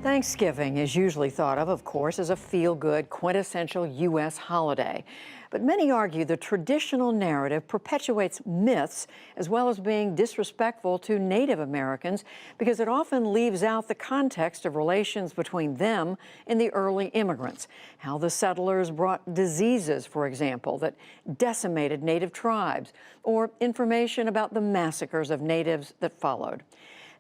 Thanksgiving is usually thought of course, as a feel-good, quintessential U.S. holiday. But many argue the traditional narrative perpetuates myths as well as being disrespectful to Native Americans because it often leaves out the context of relations between them and the early immigrants. How the settlers brought diseases, for example, that decimated Native tribes, or information about the massacres of natives that followed.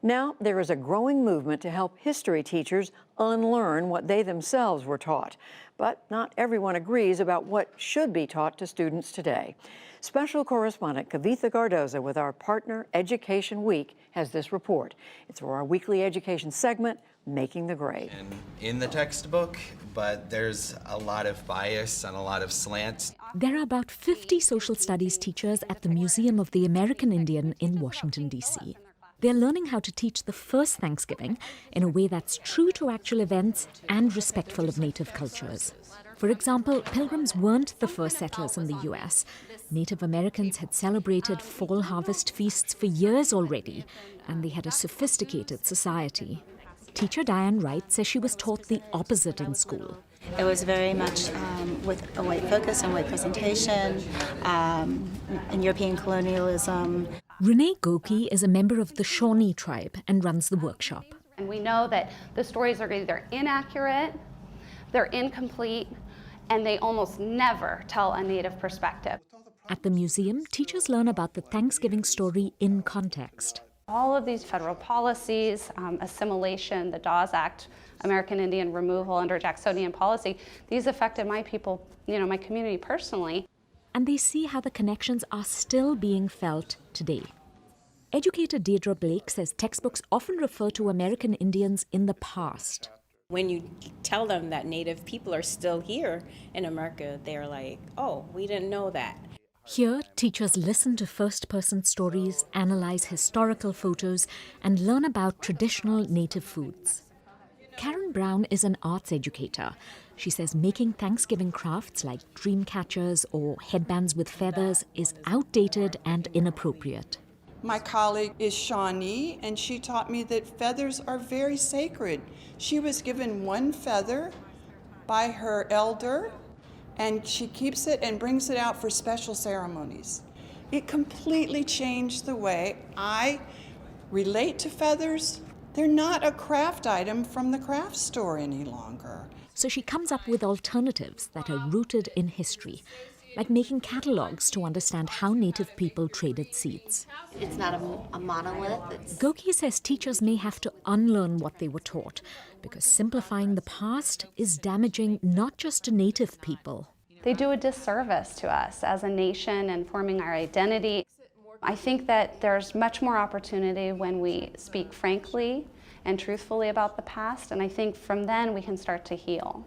Now, there is a growing movement to help history teachers unlearn what they themselves were taught. But not everyone agrees about what should be taught to students today. Special correspondent Kavitha Gardoza with our partner Education Week has this report. It's for our weekly education segment, Making the Grade. And in the textbook, but there's a lot of bias and a lot of slants. There are about 50 social studies teachers at the Museum of the American Indian in Washington, D.C. They're learning how to teach the first Thanksgiving in a way that's true to actual events and respectful of Native cultures. For example, Pilgrims weren't the first settlers in the U.S. Native Americans had celebrated fall harvest feasts for years already, and they had a sophisticated society. Teacher Diane Wright says she was taught the opposite in school. It was very much with a white focus and white presentation, and European colonialism. Renee Goki is a member of the Shawnee tribe and runs the workshop. And we know that the stories are either inaccurate, they're incomplete, and they almost never tell a Native perspective. At the museum, teachers learn about the Thanksgiving story in context. All of these federal policies, assimilation, the Dawes Act, American Indian removal under Jacksonian policy, these affected my people, my community personally. And they see how the connections are still being felt today. Educator Deirdre Blake says textbooks often refer to American Indians in the past. When you tell them that Native people are still here in America, they're like, oh, we didn't know that. Here, teachers listen to first-person stories, analyze historical photos, and learn about traditional Native foods. Karen Brown is an arts educator. She says making Thanksgiving crafts like dreamcatchers or headbands with feathers is outdated and inappropriate. My colleague is Shawnee, and she taught me that feathers are very sacred. She was given one feather by her elder, and she keeps it and brings it out for special ceremonies. It completely changed the way I relate to feathers. They're not a craft item from the craft store any longer. So she comes up with alternatives that are rooted in history, like making catalogs to understand how Native people traded seeds. It's not a monolith. Goki says teachers may have to unlearn what they were taught, because simplifying the past is damaging not just to Native people. They do a disservice to us as a nation and forming our identity. I think that there's much more opportunity when we speak frankly and truthfully about the past, and I think from then we can start to heal.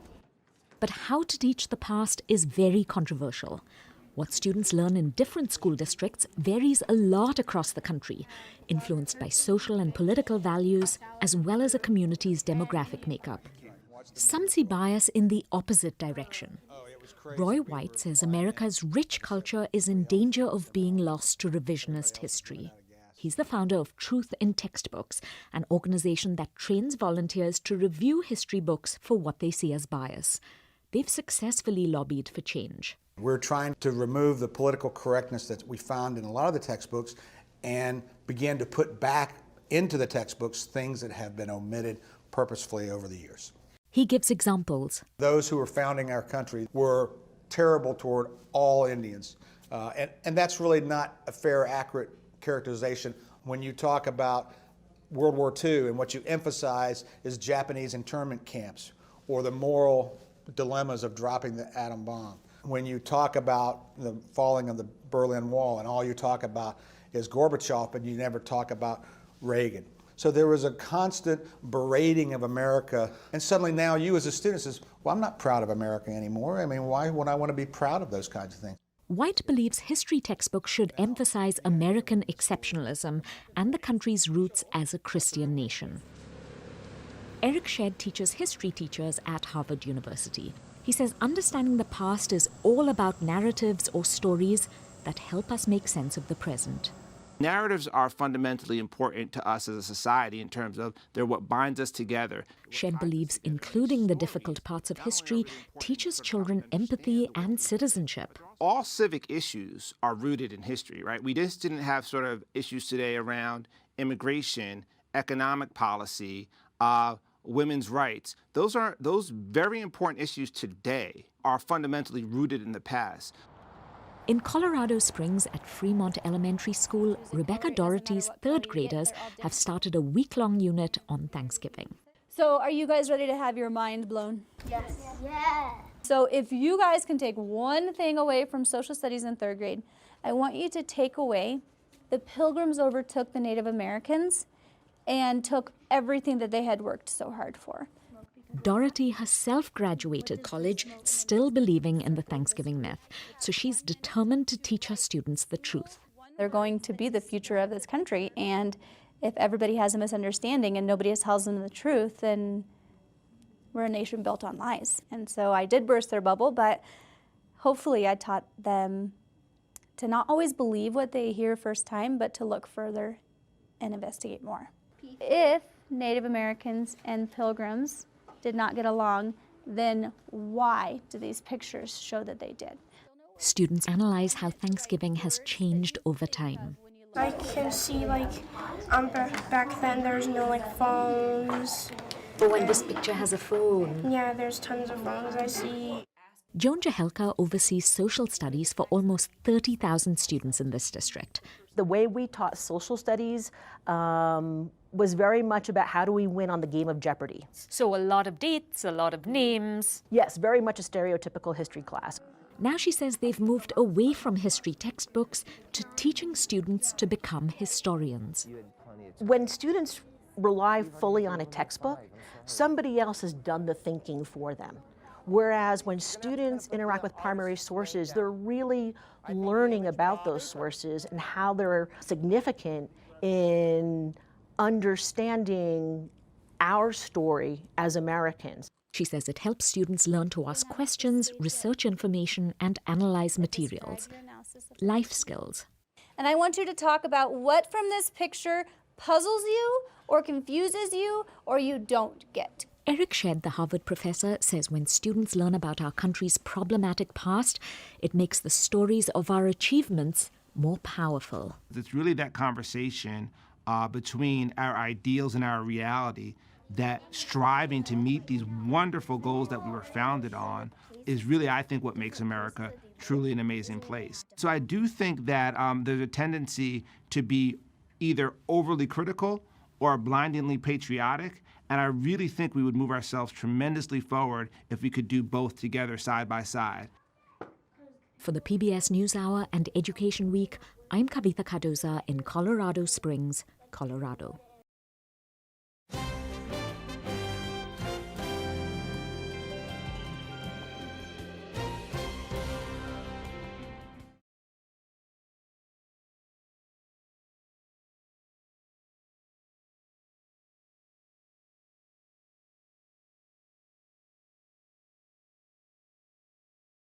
But how to teach the past is very controversial. What students learn in different school districts varies a lot across the country, influenced by social and political values, as well as a community's demographic makeup. Some see bias in the opposite direction. Roy White says America's rich culture is in danger of being lost to revisionist history. He's the founder of Truth in Textbooks, an organization that trains volunteers to review history books for what they see as bias. They've successfully lobbied for change. We're trying to remove the political correctness that we found in a lot of the textbooks and begin to put back into the textbooks things that have been omitted purposefully over the years. He gives examples. Those who were founding our country were terrible toward all Indians. And that's really not a fair, accurate characterization. When you talk about World War II and what you emphasize is Japanese internment camps or the moral dilemmas of dropping the atom bomb. When you talk about the falling of the Berlin Wall and all you talk about is Gorbachev and you never talk about Reagan. So there was a constant berating of America, and suddenly now you as a student says, well, I'm not proud of America anymore. I mean, why would I want to be proud of those kinds of things? White believes history textbooks should emphasize American exceptionalism and the country's roots as a Christian nation. Eric Shedd teaches history teachers at Harvard University. He says understanding the past is all about narratives or stories that help us make sense of the present. Narratives are fundamentally important to us as a society in terms of they're what binds us together. Shed believes including the difficult parts of history teaches children empathy and citizenship. All civic issues are rooted in history, right? We just didn't have sort of issues today around immigration, economic policy, women's rights. Those very important issues today are fundamentally rooted in the past. In Colorado Springs at Fremont Elementary School, Rebecca Doherty's third graders have started a week-long unit on Thanksgiving. So are you guys ready to have your mind blown? Yes. Yeah. So if you guys can take one thing away from social studies in third grade, I want you to take away the Pilgrims overtook the Native Americans and took everything that they had worked so hard for. Dorothy herself graduated college still believing in the Thanksgiving myth, so she's determined to teach her students the truth. They're going to be the future of this country, and if everybody has a misunderstanding and nobody tells them the truth, then we're a nation built on lies. And so I did burst their bubble, but hopefully I taught them to not always believe what they hear first time, but to look further and investigate more. If Native Americans and Pilgrims did not get along, then why do these pictures show that they did? Students analyze how Thanksgiving has changed over time. I can see back then there's no phones. Oh, and this picture has a phone. Yeah, there's tons of phones I see. Joan Jahelka oversees social studies for almost 30,000 students in this district. The way we taught social studies was very much about how do we win on the game of Jeopardy. So a lot of dates, a lot of names. Yes, very much a stereotypical history class. Now she says they've moved away from history textbooks to teaching students to become historians. When students rely fully on a textbook, somebody else has done the thinking for them. Whereas when students interact with primary sources, they're really learning about those sources and how they're significant in understanding our story as Americans. She says it helps students learn to ask questions, research information, and analyze materials. Life skills. And I want you to talk about what from this picture puzzles you or confuses you or you don't get. Eric Shedd, the Harvard professor, says when students learn about our country's problematic past, it makes the stories of our achievements more powerful. It's really that conversation between our ideals and our reality, that striving to meet these wonderful goals that we were founded on is really, I think, what makes America truly an amazing place. So I do think that there's a tendency to be either overly critical or blindingly patriotic, and I really think we would move ourselves tremendously forward if we could do both together side by side. For the PBS NewsHour and Education Week, I'm Kavitha Cardoza in Colorado Springs, Colorado.